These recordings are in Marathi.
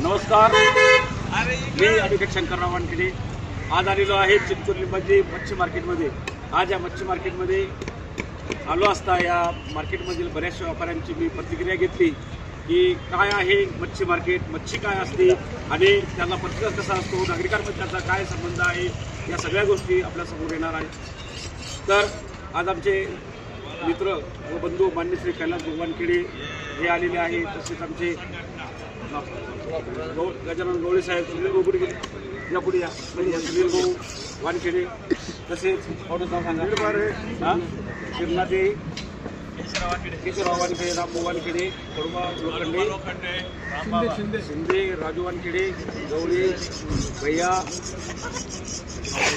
नमस्कार, मी ॲडव्होकेट शंकरराव वानखेडे आज आलेलो आहे चिंचोलीमध्ये मच्छी मार्केटमध्ये। आज या मच्छी मार्केटमध्ये आलो असता या मार्केटमधील बऱ्याच व्यापाऱ्यांची मी प्रतिक्रिया घेतली की काय आहे मच्छी मार्केट, मच्छी काय असते आणि त्यांना प्रतिसाद कसा असतो, नागरिकांमध्ये त्याचा काय संबंध आहे, या सगळ्या गोष्टी आपल्यासमोर येणार आहेत। तर आज आमचे मित्र व बंधू मान्य श्री कैलास वानखेडे हे आलेले आहेत, तसेच आमचे गजानन गवळे साहेब, सुनील भाऊ पुढे या पुढे या सुनील भाऊ वानखेडे, तसेच नाव सांगा शिरनाथे केशवराव वानखेडे, रामभाऊ वानखेडे, कडुबा लोखंडे, शिंदे राजू वानखेडे, गवळे भैया,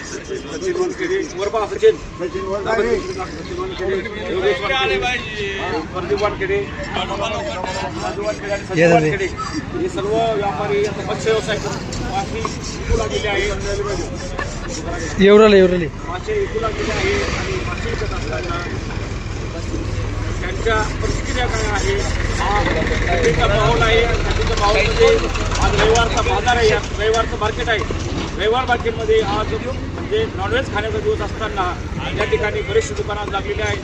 सचिन वानखेडे, वरबा सचिन वानखेडे, योगेश वानखेडे, प्रदीप वानखेडे, राजू वानखेडे आणि सचिन वानखेडे हे सर्व व्यापारी मत्स्य व्यवसाय मासे विकू लागलेले आहे। मासे विकू लागलेले आहे आणि मासे विकत असताना त्यांच्या प्रतिक्रिया काय आहे, हा थंडीचा माहोल आहे। थंडीच्या माहोलमध्ये आज रविवारचा बाजार आहे, रविवारचं मार्केट आहे। रविवार मार्केटमध्ये आज म्हणजे नॉनव्हेज खाण्याचा दिवस असताना या ठिकाणी बरेचसे दुकानात लागलेले आहेत।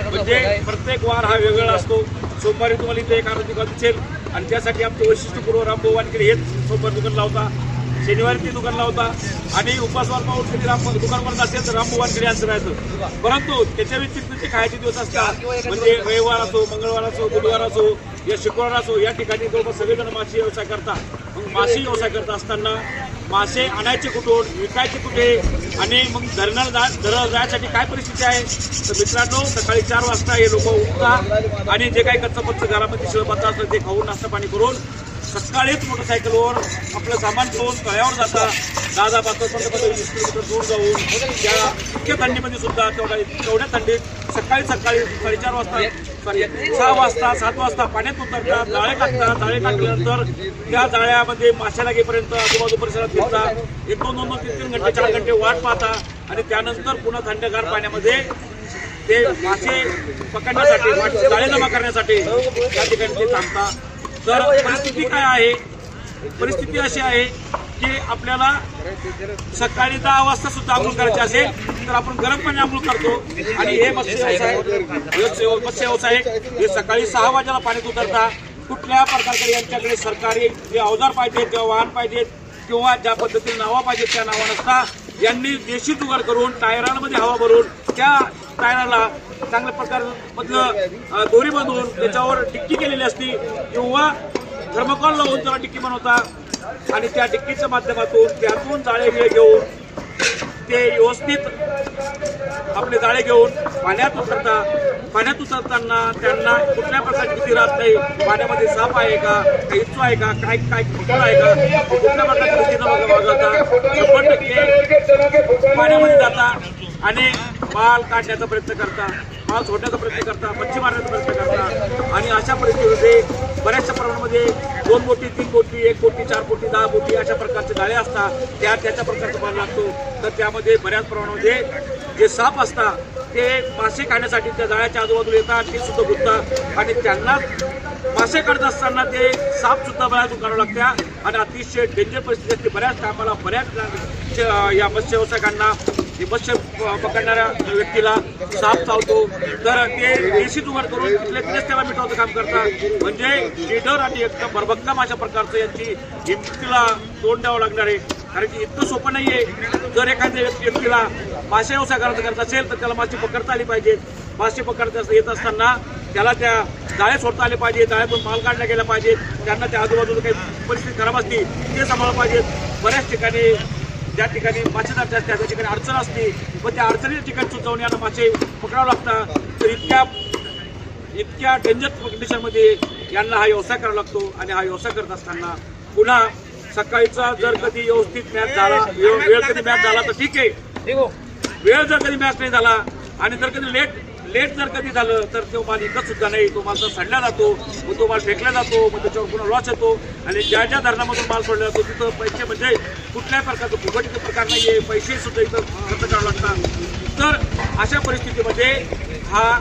म्हणजे प्रत्येक वार हा वेगळा असतो। सोमवारी तुम्हाला इथे एक अर्ध दुकान दिसेल आणि त्यासाठी आमचं वैशिष्ट्यपूर्व रामभाऊ वानखेडे हेच सोमवार दुकान लावता, शनिवारी ते दुकान लावता आणि उपवासवार पाहून कधी दुकान बंद असेल तर रामभाऊ वानखेडे यांचं राहायचं। परंतु त्याच्या व्यतिरिक्त जे खायचे दिवस असतात म्हणजे रविवार असो, मंगळवार असो, बुधवार असो या शुक्रवार असो या ठिकाणी जवळपास सगळेजण मासे व्यवसाय करतात। मग मासे व्यवसाय करत असताना मासे आणायचे कुठून, विकायचे कुठे आणि मग धरणाला जायसाठी काय परिस्थिती आहे, तर मित्रांनो सकाळी 4 वाजता हे लोक उठतात आणि जे काही कच्चं घरामध्ये शिळपाचं असतं ते खाऊन नाश्ता पाणी करून सकाळीच मोटरसायकलवर आपलं सामान घेऊन तळ्यावर जातात। 10-15 किलोमीटर दूर जाऊन त्या इतक्या थंडीमध्ये सुद्धा तेवढ्या थंडीत सकाळी 4:30 वाजता 6 वाजता 7 वाजता पाण्यात उतरतात, जाळे टाकतात। जाळे टाकल्यानंतर त्या जाळ्यामध्ये मासे लागेपर्यंत आजूबाजू परिसरात फिरतात। 1-2, 3 घंटे 4 घंटे वाट पाहता आणि त्यानंतर पुन्हा थंडगार पाण्यामध्ये ते मासे पकडण्यासाठी, जाळे जमा करण्यासाठी त्या ठिकाणी ते थांबतात। तर परिस्थिती काय आहे, परिस्थिती अशी आहे की आपल्याला सकाळी 10 वाजता सुद्धा आंघोळ करायची असेल तर आपण गरम पाणी आंघोळ करतो आणि हे मत्स्य व्यवसाय हे सकाळी 6 वाजेला पाण्यात उतरतात। कुठल्या प्रकारचे यांच्याकडे सरकारी जे अवजार पाहिजेत किंवा वाहन पाहिजेत किंवा ज्या पद्धतीने नावा पाहिजेत त्या नावा नसता, यांनी देशी जुगार करून टायरांमध्ये हवा भरून त्या टायराला चांगल्या प्रकारमधलं दोरी बांधून त्याच्यावर टिक्की केलेली असती किंवा थर्मोकॉल लावून त्याला टिक्की बनवतात आणि त्या टिक्कीच्या माध्यमातून त्यातून जाळे घेऊन ते व्यवस्थित आपले जाळे घेऊन पाण्यात उतरतात। पाण्यात उतरताना त्यांना कुठल्या प्रकारची भीती राहत नाही, पाण्यामध्ये साप आहे का, काही इच्छू आहे का, काय कुठला आहे का, कुठल्या प्रकारच्या भीतीनं वाजवतात 100% पाण्यामध्ये जातात आणि माल काढण्याचा प्रयत्न करतात, माल सोडण्याचा प्रयत्न करतात, मच्छी मारण्याचा प्रयत्न करतात आणि अशा परिस्थितीमध्ये बऱ्याचशा प्रमाणामध्ये 2 बोटी, 3 बोटी, 1 बोटी, 4 बोटी, 10 बोटी अशा प्रकारचे जाळे असतात। त्याच्या प्रकारचा माल लागतो। तर त्यामध्ये बऱ्याच प्रमाणामध्ये जे साप असतात ते मासे खाण्यासाठी त्या जाळ्याच्या आजूबाजूला येतात, ते सुद्धा गुंततात आणि त्यांना मासे काढत असताना ते साप सुद्धा बऱ्याच काढावं लागतात आणि अतिशय डेंजर परिस्थिती असते। बऱ्याच टायमाला बऱ्याच या मत्स्य व्यावसायिकांना मत्स्य पकडणाऱ्या व्यक्तीला साप चावतो तर ते देशी जुगार करून तिथेच त्याला मिटवण्याचं काम करतात। म्हणजे लीडर आणि एकदम भरभक्कम अशा प्रकारचं यांची हिमतीला तोंड द्यावं लागणार आहे, कारण की इतकं सोपं नाही आहे। जर एखाद्या व्यक्तीला मासे व्यवसाय करत असेल तर त्याला मासे पकडता आली पाहिजेत। मासे पकडता येत असताना त्याला त्या जाळे सोडता आले पाहिजे, जाळ्यातून माल काढला गेला पाहिजे, त्यांना त्या आजूबाजूला काही परिस्थिती खराब असते ते सांभाळलं पाहिजेत। बऱ्याच ठिकाणी ज्या ठिकाणी मासेदार असतात त्या ठिकाणी अडचण असते, पण त्या अडचणीच्या ठिकाणी सुचवून यांना मासे पकडावं लागतात। तर इतक्या डेंजर कंडिशनमध्ये यांना हा व्यवसाय करावा लागतो आणि हा व्यवसाय करत असताना पुन्हा सकाळीचा जर कधी व्यवस्थित मॅच झाला, वेळ कधी मॅच झाला तर ठीक आहे, वेळ जर कधी मॅच नाही झाला आणि जर कधी लेट जर कधी झालं तर तो माल इकत सुद्धा नाही, तो माल सडला जातो, मग तो माल फेकला जातो, मग त्याच्यावर पुन्हा लॉस येतो आणि ज्या धारणामधून माल सोडला जातो तिथं पैसे म्हणजे कुठल्याही प्रकारचं फुकटीचा प्रकार नाही आहे, पैसे सुद्धा इथं खर्च करावे लागतात। तर अशा परिस्थितीमध्ये हा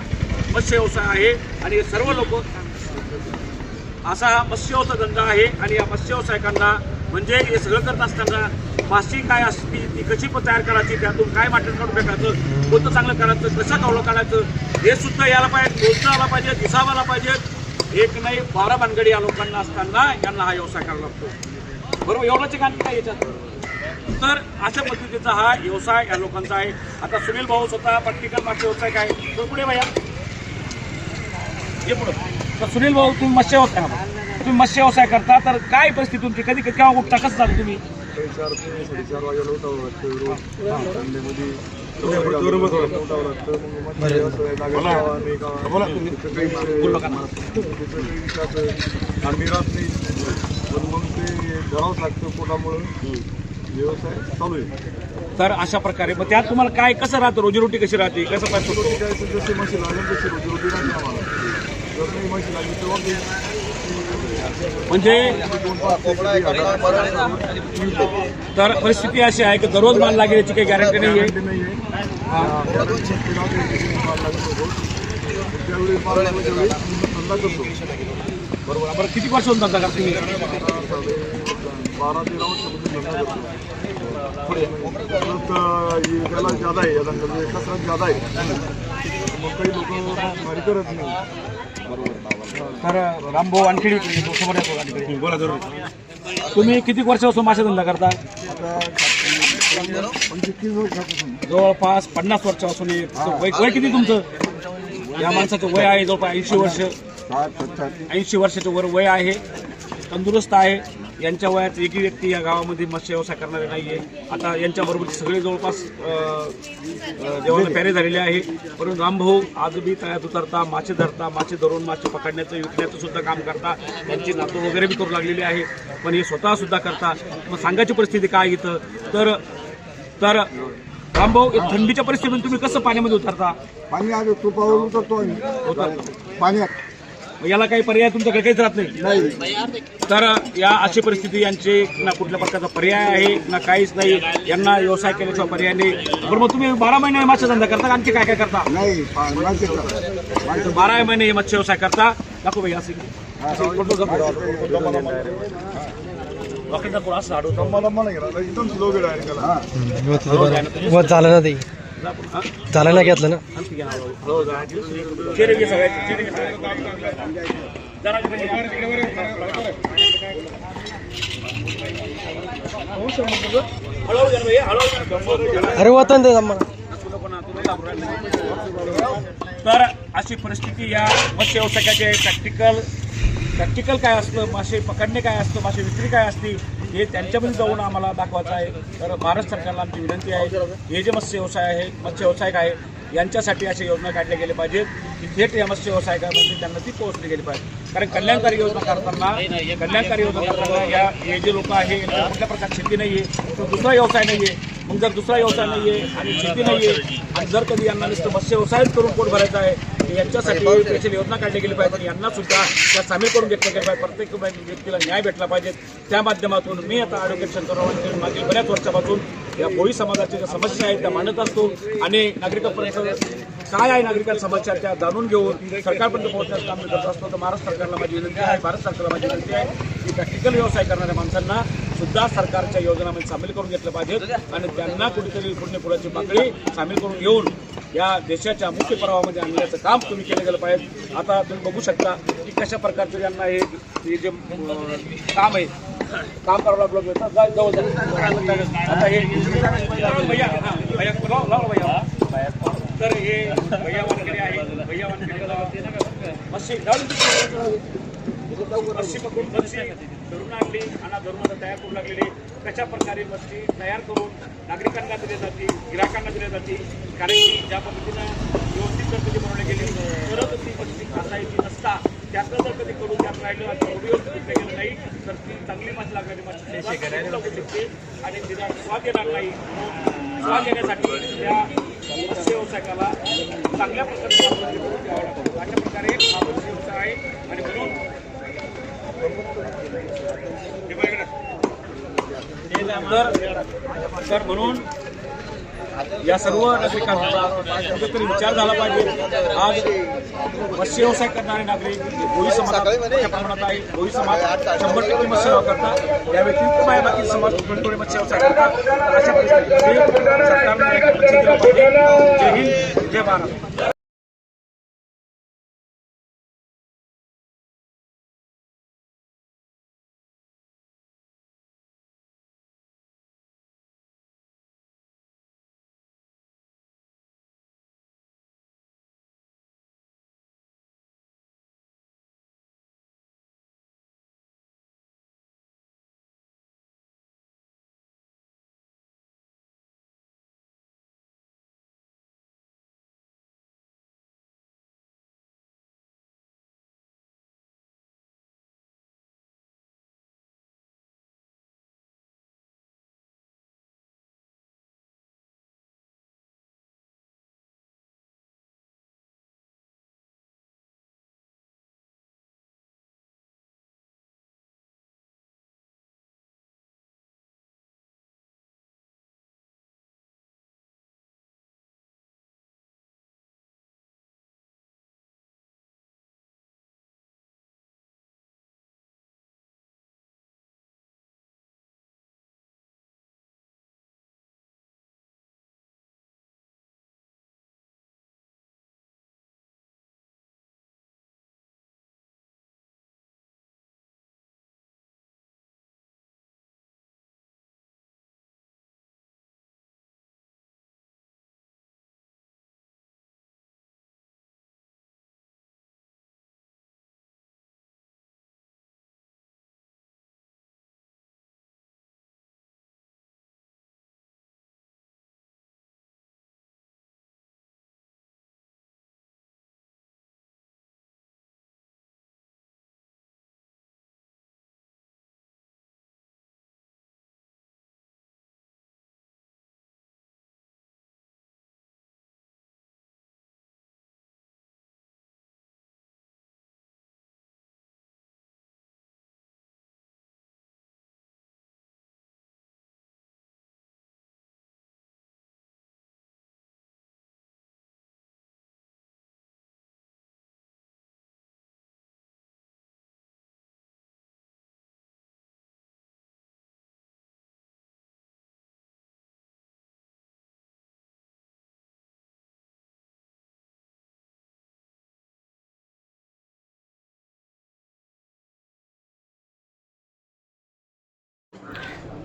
मत्स्य व्यवसाय आहे आणि सर्व लोक असा हा मत्स्यव्यवसाय धंदा आहे आणि या मत्स्यव्यवसायिकांना म्हणजे हे सगळं करत असताना माशी काय असते ती कशी पण तयार करायची, त्यातून काय मार्केट काढून फेकायचं, कोणतं चांगलं करायचं, कसं कावलं काढायचं हे सुद्धा यायला पाहिजे, बोलता आला पाहिजे, दिसावा आला पाहिजे. एक नाही 12 भानगडी या लोकांना असताना यांना हा व्यवसाय करावा लागतो. बरोबर, एवढंच काम काय याच्यात. तर अशा पद्धतीचा हा व्यवसाय या लोकांचा आहे. आता सुनील भाऊ स्वतः प्रॅक्टिकल मासे व्यवसाय काय पुढे भैया हे पुढं. तर सुनील भाऊ तुम्ही मत्स्य व्यवसाय करता, तर काय परिस्थिती तुमची, कधी केव्हा उठता, कसं झालं तुम्ही? 4-4 वाजेला उठावं लागतं संडेमध्ये. आम्ही राहत नाही पण मग ते करावंच लागतं पोटामुळं व्यवसाय चालू आहे. तर अशा प्रकारे मग त्यात तुम्हाला काय कसं राहतं, रोजीरोटी कशी राहते, कसं पाहिजे? जसे मशीन लागेल तशी रोजीरोटी राहते आम्हाला. जर नाही मशीन लागली तेव्हा म्हणजे तर परिस्थिती अशी आहे की दररोज माल लागेल याची काही गॅरंटी नाही आहे. बरोबर. बरं किती वर्ष होऊन धंदा करता तुम्ही? 12-13 वर्षापासून धंदा करतो. त्याला ज्यादा आहे या धंद्यामध्ये कसरत ज्यादा आहे मग काही लोक भारी करत नाही. तर रामभाऊ आणखी बोला जरूर. तुम्ही किती वर्षापासून मासे धंदा करता? जवळपास 50 वर्षापासून. वय किती तुमचं? या माणसाचं वय आहे जवळपास 80 वर्ष. 80 वर्षाचं वर वय आहे, तंदुरुस्त आहे. यांच्या वयात एकही व्यक्ती या गावामध्ये मत्स्य व्यवसाय करणारे नाही आहे. आता यांच्याबरोबर सगळे जवळपास देवाला प्यारे झालेले आहे. परंतु रामभाऊ आजही तळ्यात उतरता, मासे धरता, मासे धरून मासे पकडण्याचं विकण्याचं सुद्धा काम करता. त्यांची नातू वगैरे बी करू लागलेली आहे, पण हे स्वतः सुद्धा करता. मग सांगायची परिस्थिती काय इथं तर रामभाऊ थंडीच्या परिस्थितीतून तुम्ही कसं पाण्यामध्ये उतरता? पाणी आज तुपावर उतरतो आम्ही पाण्यात. याला काही पर्याय तुमच्याकडे काहीच राहत नाही. तर या अशी परिस्थिती, यांची ना कुठल्या प्रकारचा पर्याय आहे ना काहीच नाही. यांना व्यवसाय केल्याशिवाय पर्याय नाही. बरं मग तुम्ही 12 महिने मत्स्य धंदा करता, आणखी काय काय करता? नाही 12 महिने हे मत्स्य व्यवसाय करता. दाखव भाई असं चालना ते चालायला घेतलं ना. अरे वतन दे आम्हाला. तर अशी परिस्थिती या मत्स्य व्यवसायाचे प्रॅक्टिकल काय असतं, मासे पकडणे काय असतं, मासे विक्री काय असते हे त्यांच्यामध्ये जाऊन आम्हाला दाखवायचं आहे. तर महाराष्ट्र सरकारला आमची विनंती आहे, हे जे मत्स्य व्यवसायिक आहे यांच्यासाठी अशा योजना काढल्या गेल्या पाहिजेत की थेट या मत्स्य व्यवसायिकांमध्ये त्यांना ती पोहोचली गेली पाहिजे. कारण कल्याणकारी योजना करताना या हे जे लोक आहे यांच्या कुठल्या प्रकारची शेती नाही आहे, तो दुसरा व्यवसाय नाही आहे. मग जर दुसरा व्यवसाय नाही आहे आणि शेती नाही आहे आणि जर कधी यांना नुसतं मत्स्य व्यवसायच करून पोट भरायचं आहे, यांच्यासाठी स्पेशल योजना काढली गेली पाहिजे. यांना सुद्धा त्या सामील करून घेतल्या गेल्या पाहिजे. प्रत्येक व्यक्तीला न्याय भेटला पाहिजे. त्या माध्यमातून मी आता ॲडव्होकेट शंकरराव मागील बऱ्याच वर्षापासून या भोई समाजाच्या ज्या समस्या आहेत त्या मांडत असतो आणि नागरिकांपर्यंत काय आहे नागरिकांच्या समस्या त्या जाणून घेऊन सरकारपर्यंत पोहोचण्याचं काम करत असतो. तर महाराष्ट्र सरकारला माझी विनंती आहे, भारत सरकारला माझी विनंती आहे की प्रॅक्टिकल व्यवसाय करणाऱ्या माणसांना सुद्धा सरकारच्या योजनांमध्ये सामील करून घेतलं पाहिजे आणि त्यांना कुठेतरी पुढची पातळी सामील करून घेऊन या देशाच्या मुख्य प्रवाहामध्ये आणण्याचं काम तुम्ही केलं गेलं पाहिजे. आता तुम्ही बघू शकता की कशा प्रकारचं यांना हे जे काम आहे काम करावं लागलं. आता हे तर हे भैया वानखेडे आहे. भैया वानखेडे मच्छी पकडून धरून आणली आणि धरून आता तयार करू लागलेली. कशा प्रकारे मच्छी तयार करून नागरिकांना दिली जाते, गिराकांना दिली जाते. कारण की ज्या पद्धतीनं व्यवस्थित जर कधी बनवली गेली तरच ती मच्छी खासायची नसता. त्यातनं जर कधी करून त्यात राहिलं आणि व्यवस्थित घेतलं गेलं नाही तर ती चांगली मच्छी लागणारी मच्छी लागू शकते आणि तिला स्वाद येणार नाही. स्वाद येण्यासाठी त्या मत्स्य व्यवसायकाला चांगल्या प्रकारचे करून द्यावं लागतं. अशा प्रकारे हा मत्स्य व्यवसाय आहे आणि म्हणून तर म्हणून या सर्व नागरिकांचा कुठेतरी विचार झाला पाहिजे. आज मत्स्य व्यवसाय करणारे नागरिक भोई समाजात मोठ्या प्रमाणात आहे. भोई समाज 100% मत्स्य व्यवसाय करतात. या व्यतिरिक्त बाकी समाज थोडे मत्स्य व्यवसाय करतात. अशा परिस्थितीत सरकारने एक लक्ष दिलं पाहिजे. जय हिंद, जय महाराष्ट्र.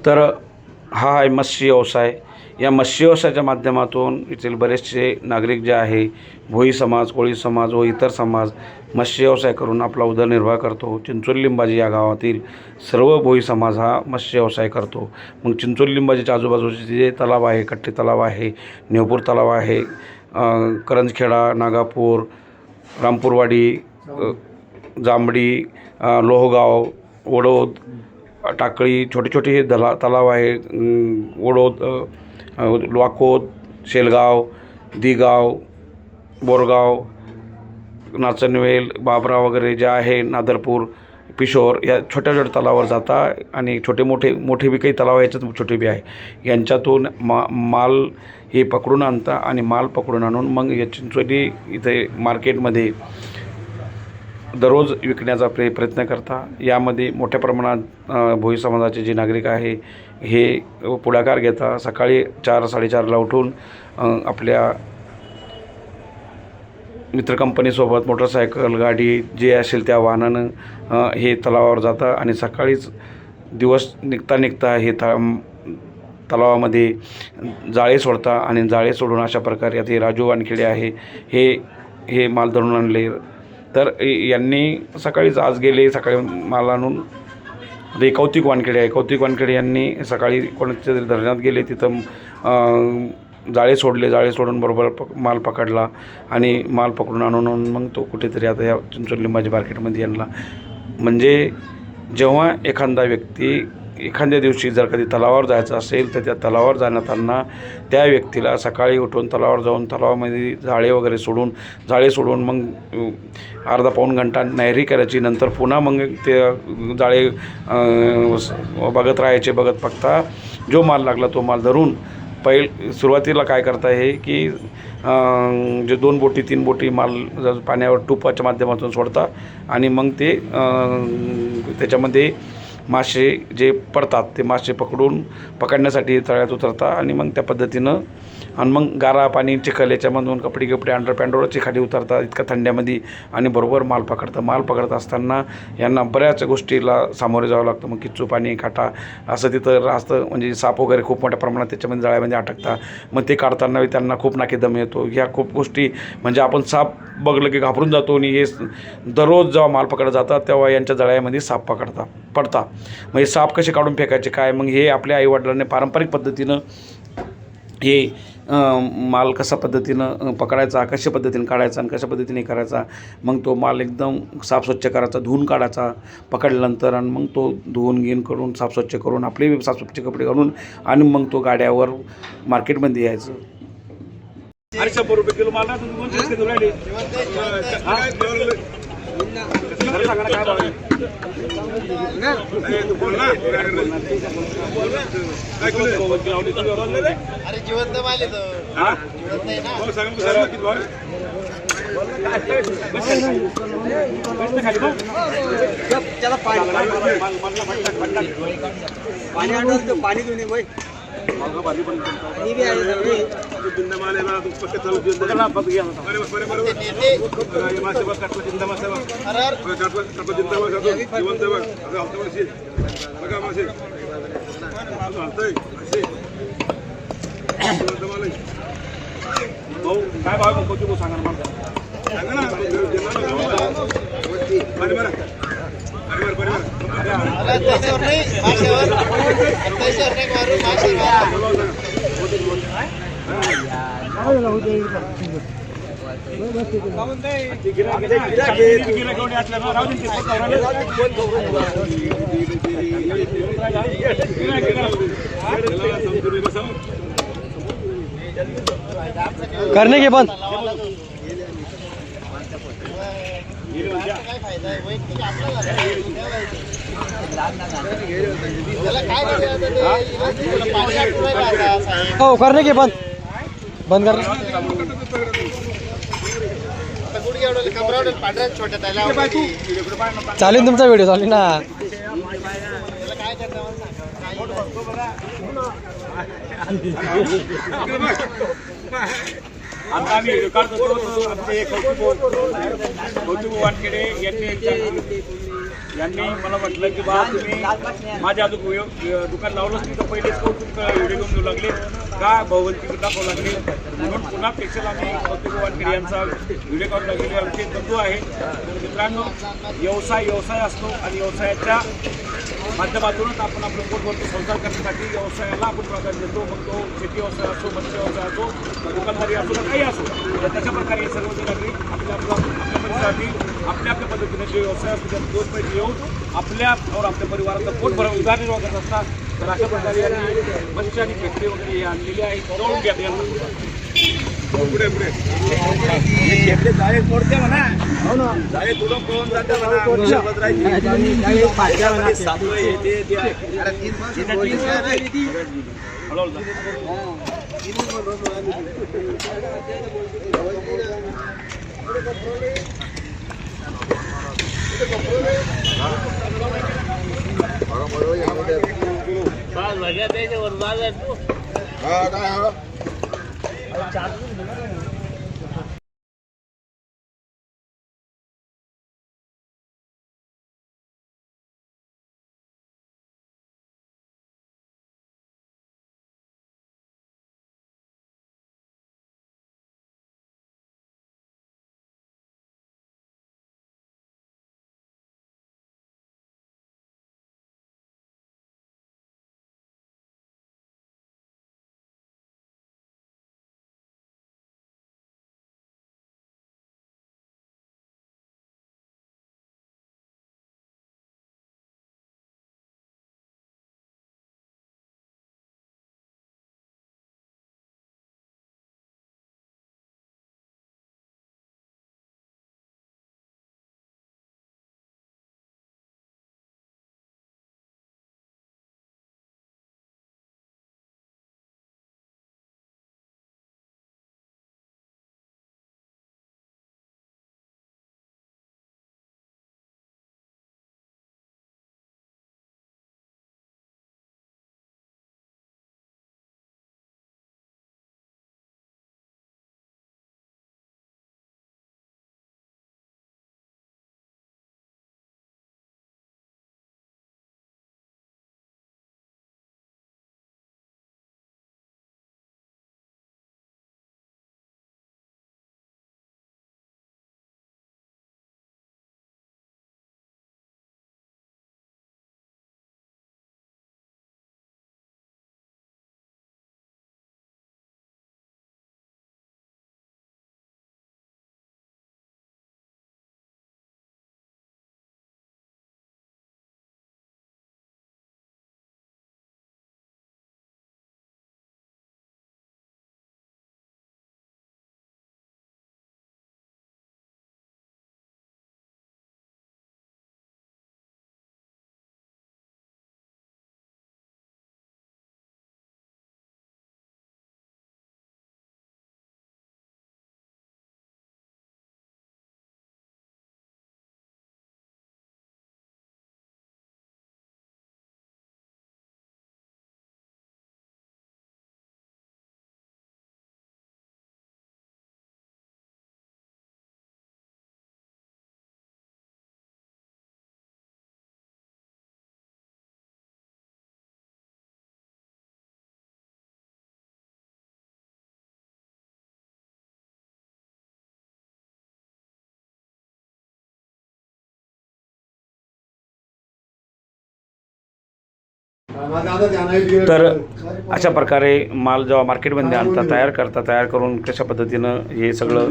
तर हा आहे मत्स्य व्यवसाय. या मत्स्य व्यवसायाच्या माध्यमातून येथील बरेचसे नागरिक जे आहे भोई समाज, कोळी समाज व इतर समाज मत्स्य व्यवसाय करून आपला उदरनिर्वाह करतो. चिंचोली लिंबाजी या गावातील सर्व भोई समाज हा मत्स्य व्यवसाय करतो. मग चिंचोली लिंबाजीच्या आजूबाजूचे जे तलाव आहे, कट्टे तलाव आहे, नेवपूर तलाव आहे, करंजखेडा, नागापूर, रामपूरवाडी, जांभडी, लोहगाव, वडोद, टाकळी, छोटे छोटे हे तलाव आहे. वडोद, वाकोद, शेलगाव, दिगाव, बोरगाव, नाचनवेल, बाबरा वगैरे जे आहे, नादरपूर, पिशोर या छोट्या छोट्या तलावावर जाता आणि छोटे मोठे बी काही तलाव याच्यात छोटे बी आहे. यांच्यातून माल हे पकडून आणता आणि माल पकडून आणून मग या चिंचोली इथे मार्केटमध्ये दररोज विकण्याचा प्रयत्न करता. यामध्ये मोठ्या प्रमाणात भोई समाजाचे जे नागरिक आहे हे पुढाकार घेता. सकाळी 4-4:30ला उठून आपल्या मित्र कंपनीसोबत मोटरसायकल, गाडी जे असेल त्या वाहनानं हे तलावावर जाता आणि सकाळीच दिवस निघता हे तलावामध्ये जाळे सोडता आणि जाळे सोडून अशा प्रकारे आता हे राजू वानखेडे आहे हे माल धरून आणले. तर यांनी सकाळीच आज गेले, सकाळी माल आणून ते कौतिक वानखेडे यांनी सकाळी कोणाच्या तरी धरणात गेले, तिथं जाळे सोडून बरोबर माल पकडला आणि माल पकडून आणून मग तो कुठेतरी आता या चिंचोली लिंबाजी मार्केटमध्ये आणला. म्हणजे जेव्हा एखादा व्यक्ती एखाद्या दिवशी जर कधी तलावावर जायचं असेल तर त्या तलावावर जाताना त्या व्यक्तीला सकाळी उठून तलावावर जाऊन तलावामध्ये जाळे सोडून मग अर्धा-पाऊण घंटा नायरी करायची. नंतर पुन्हा मग ते जाळे बघत राहायचे. बघत बघता जो माल लागला तो माल धरून सुरुवातीला काय करता आहे की जे 2 बोटी 3 बोटी माल पाण्यावर टुपाच्या माध्यमातून सोडता आणि मग ते त्याच्यामध्ये मासे जे पडतात ते मासे पकडण्यासाठी तळ्यात उतरता आणि मग त्या पद्धतीनं आणि मग गारा पाणी चिखल याच्यामधून कपडे अंडरपॅन्टवरची खाली उतरतात इतक्या थंड्यामध्ये आणि बरोबर माल पकडत असताना यांना बऱ्याच गोष्टीला सामोरे जावं लागतं. मग किच्चू पाणी काटा असं तिथं असतं म्हणजे साप वगैरे खूप मोठ्या प्रमाणात त्याच्यामध्ये जाळ्यामध्ये अटकतात. मग ते काढताना त्यांना खूप नाकेदम येतो. ह्या खूप गोष्टी म्हणजे आपण साप बघलं की घाबरून जातो आणि हे दररोज जेव्हा माल पकडत जातात तेव्हा यांच्या जाळ्यामध्ये साप पडता. मग हे साप कसे काढून फेकायचे काय मग हे आपल्या आईवडिलांनी पारंपरिक पद्धतीनं हे माल कशा पद्धतीनं पकडायचा कशा पद्धतीनं काढायचा आणि कशा पद्धतीने करायचा. मग तो माल एकदम साफ स्वच्छ करायचा धुवून काढायचा पकडल्यानंतर आणि मग तो धुवून करून साफ स्वच्छ करून आपले साफ स्वच्छ कपडे घालून आणि मग तो गाड्यावर मार्केटमध्ये यायचं. आणि 100 रुपये किलो माल ना तुम्ही कोणते किलो राहिले खरं सांगा ना काय भाव आहे? अरे जिवंत माल येतो जिवंत आहे ना पाणी आणतो पाणी घेऊन भाई भाऊ काय भाव आहे कोणती भाऊ सांगा ना त्याच्यावर नाही माशावर त्याच्यावर नाही मारू करने के बाद काय फायदा आहे वैयक्तिक आपल्याला त्याला काय करायचं पाणी आटून राहिला हो करने के बाद बंद करना आता गुडघे एवढं कमरावर पांढऱ्या छोट्या त्याला चालेल तुमचा व्हिडिओ चालेल ना. त्याला काय करता आता आम्ही व्हिडिओ काढतो आमचे कौतुक वानखेडे यांनी मला म्हटलं की बा तुम्ही माझ्या दुकान लावलंच नाही तर पहिलेच कौतुक व्हिडिओ घेऊन देऊ लागले का भगवंती दाखवू लागले म्हणून पुन्हा प्रेक्षक आम्ही कौतुक वानखेडे यांचा व्हिडिओ काढून लागलेले आमचे बंधू आहेत. तर मित्रांनो व्यवसाय असतो आणि व्यवसायाच्या माध्यमातूनच आपण आपलं पोटभरतो संसार करण्यासाठी व्यवसायाला आपण प्राधान्य देतो. मग तो शेती व्यवसाय असो मत्स्य व्यवसाय असो दुकानदारी असो तर काही असो तर त्याच्या प्रकारे सर्व नागरिक आपल्या परिसरातील आपल्या पद्धतीने जे व्यवसाय असतो त्यात 2 पैसे येऊन आपल्या परिवाराचं पोट भरून उदरनिर्वाह करत असतात. तर अशा प्रकारे यांनी मत्स्य आणि खेकडे वगैरे हे आणलेले आहेत. जवळून घ्या पुढे खेकडे जाळे तोडते म्हणा हो ना जाळे तुडून पळून जाते तर अशा प्रकारे माल जेव्हा मार्केटमध्ये आणता तयार करून कशा पद्धतीनं हे सगळं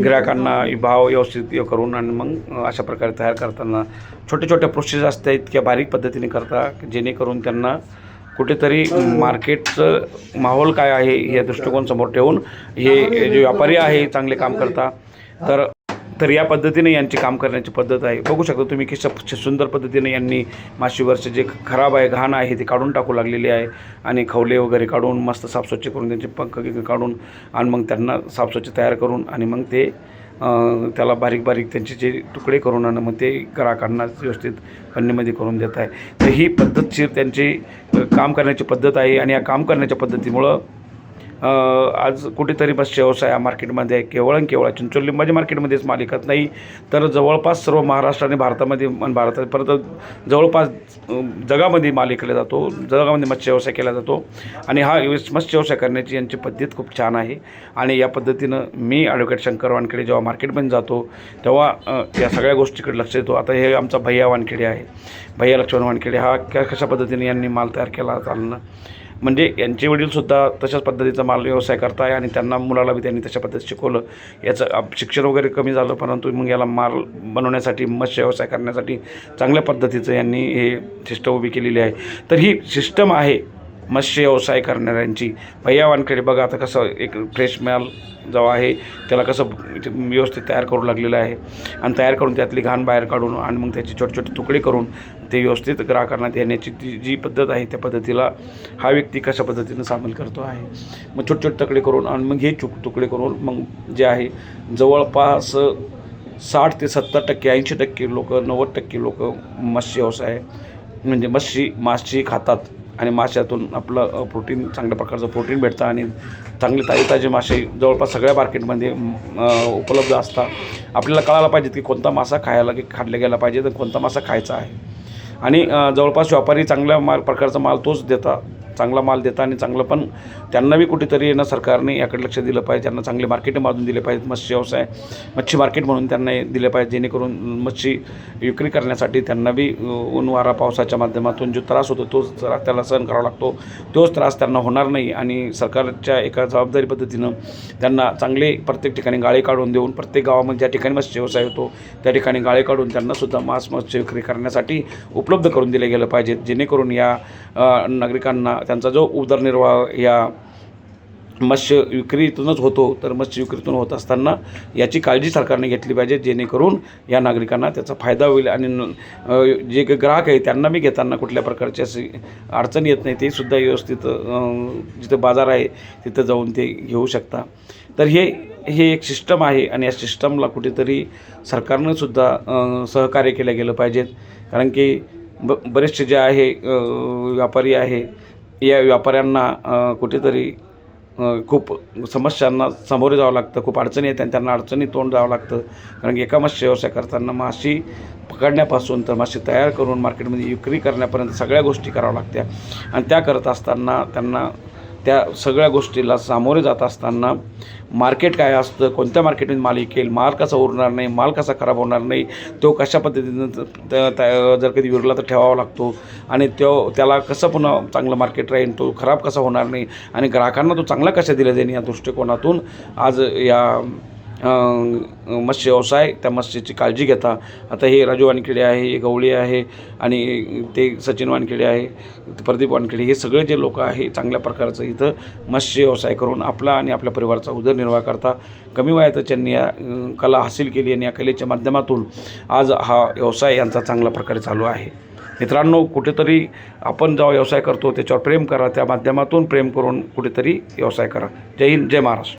ग्राहकांना भाव व्यवस्थित हे करून आणि मग अशा प्रकारे तयार करताना छोटे छोटे प्रोसेस असतात इतक्या बारीक पद्धतीने करता जेणेकरून त्यांना कुठेतरी मार्केटचं माहोल काय आहे या दृष्टिकोन समोर ठेवून हे जे व्यापारी आहे चांगले काम करता तर या पद्धतीने यांची काम करण्याची पद्धत आहे. बघू शकता तुम्ही की सुंदर पद्धतीने यांनी माशीवरचे जे खराब आहे घाण आहे ते काढून टाकू लागलेली आहे आणि खवले वगैरे काढून मस्त साफस्वच्छ करून त्यांचे पंख काढून आणि मग त्यांना साफस्वच्छ तयार करून आणि मग ते त्याला बारीक बारीक त्यांचे जे तुकडे करून आणि मग ते ग्राहकांना व्यवस्थित पन्नीमध्ये करून देत आहे. तर ही पद्धतशीर त्यांची काम करण्याची पद्धत आहे आणि या काम करण्याच्या पद्धतीमुळं आज कुठेतरी मत्स्य व्यवसाय या मार्केटमध्ये केवळ चिंचोली लिंबाजी मार्केटमध्येच माल विकत नाही तर जवळपास सर्व महाराष्ट्र आणि भारतामध्ये भारतात परत जवळपास जगामध्ये माल विकला जातो. जगामध्ये मत्स्य व्यवसाय केला जातो आणि हा मत्स्य व्यवसाय करण्याची यांची पद्धत खूप छान आहे. आणि या पद्धतीनं मी ॲडव्होकेट शंकर वानखेडे जेव्हा मार्केटमध्ये जातो तेव्हा या सगळ्या गोष्टीकडे लक्ष देतो. आता हे आमचा भैया वानखेडे आहे, भैया लक्ष्मण वानखेडे हा कशा पद्धतीने यांनी माल तयार केला चालणं म्हणजे यांचे वडीलसुद्धा तशाच पद्धतीचा माल व्यवसाय करताय आणि त्यांना मुलाला बी त्यांनी तशा पद्धतीत शिकवलं. याचं शिक्षण वगैरे कमी झालं परंतु मग याला माल बनवण्यासाठी मत्स्य व्यवसाय करण्यासाठी चांगल्या पद्धतीचं यांनी हे सिस्टम उभी केलेली आहे. तर ही सिस्टम आहे मत्स्य व्यवसाय करणाऱ्यांची. भैया वानखेडे बघा आता कसं एक फ्रेश माल जो आहे त्याला कसं व्यवस्थित तयार करू लागलेलं आहे आणि तयार करून त्यातली घाण बाहेर काढून आणि मग त्याचे छोटे छोटे तुकडे करून ते व्यवस्थित ग्राहकांना देण्याची जी पद्धत आहे त्या पद्धतीला हा व्यक्ती कशा पद्धतीनं सामील करतो आहे. मग छोटे छोटे तुकडे करून आणि मग हे तुकडे करून मग जे आहे जवळपास 60 ते 70% 80% लोक 90% लोक मत्स्य व्यवसाय म्हणजे माशी खातात आणि माशातून आपलं प्रोटीन चांगल्या प्रकारचं प्रोटीन भेटतं आणि चांगले ताजे मासे जवळपास सगळ्या मार्केटमध्ये उपलब्ध असतात. आपल्याला कळायला पाहिजे की कोणता मासा खाल्ला गेला पाहिजे तर कोणता मासा खायचा आहे आणि जवळपास व्यापारी चांगल्या प्रकारचा माल तोच देतात, चांगला माल देतात आणि चांगलं पण त्यांना बी कुठेतरी ना सरकारने याकडे लक्ष दिलं पाहिजे. त्यांना चांगले मार्केट बांधून दिले पाहिजेत. मत्स्य व्यवसाय मच्छी मार्केट म्हणून त्यांना दिले पाहिजे जेणेकरून मच्छी विक्री करण्यासाठी त्यांना बी ऊन वारा पावसाच्या माध्यमातून जो त्रास होतो तोच त्याला सहन करावा लागतो, तोच त्रास त्यांना होणार नाही. आणि सरकारच्या एका जबाबदारी पद्धतीनं त्यांना चांगले प्रत्येक ठिकाणी गाळे काढून देऊन प्रत्येक गावामध्ये ज्या ठिकाणी मत्स्य व्यवसाय होतो त्या ठिकाणी गाळे काढून त्यांनासुद्धा मत्स्य विक्री करण्यासाठी उपलब्ध करून दिले गेलं पाहिजेत जेणेकरून या नागरिकांना त्यांचा जो उदरनिर्वाह या मत्स्य विक्रीतूनच होतो. तर मत्स्य विक्रीतून होत असताना याची काळजी सरकारने घेतली पाहिजे जेणेकरून या नागरिकांना त्याचा फायदा होईल आणि जे ग्राहक आहे त्यांना बी घेताना कुठल्या प्रकारची अशी अडचण येत नाही, ते सुद्धा व्यवस्थित जिथं बाजार आहे तिथं जाऊन ते घेऊ शकता. तर हे एक सिस्टम आहे आणि या सिस्टमला कुठेतरी सरकारनं सुद्धा सहकार्य केलं गेलं पाहिजेत. कारण की बरेचसे जे आहे व्यापारी आहे या व्यापाऱ्यांना कुठेतरी खूप समस्यांना सामोरे जावं लागतं, खूप अडचणी येतात आणि त्यांना अडचणी तोंड द्यावं लागतं. कारण की एका मत्स्य व्यवसाय करताना माशी पकडण्यापासून तर माशी तयार करून मार्केटमध्ये विक्री करण्यापर्यंत सगळ्या गोष्टी कराव्या लागत्या आणि त्या करत असताना त्यांना त्या सगळ्या गोष्टीला सामोरे जात असताना मार्केट काय असतं, कोणत्या मार्केटमध्ये माल विकेल, माल कसा उरणार नाही, माल कसा खराब होणार नाही, तो कशा पद्धतीनं जर कधी विरला तर ठेवावा लागतो आणि त्याला कसं पुन्हा चांगलं मार्केट राहील, तो खराब कसा होणार नाही आणि ग्राहकांना तो चांगला कशा दिला जाईल या दृष्टिकोनातून आज या मत्स्य व्यवसाय त्या मत्स्याची काळजी घेता. आता हे राजू वानखेडे आहे, हे गवळी आहे आणि ते सचिन वानखेडे आहे, प्रदीप वानखेडे, हे सगळे जे लोक आहे चांगल्या प्रकारचं इथं मत्स्य व्यवसाय करून आपला आणि आपल्या परिवाराचा उदरनिर्वाह करता. कमी वयातच त्यांनी या कला हासिल केली आणि या कलेच्या माध्यमातून आज हा व्यवसाय यांचा चांगल्या प्रकारे चालू आहे. मित्रांनो, कुठेतरी आपण जेव्हा व्यवसाय करतो त्याच्यावर प्रेम करा, त्या माध्यमातून प्रेम करून कुठेतरी व्यवसाय करा. जय हिंद, जय महाराष्ट्र.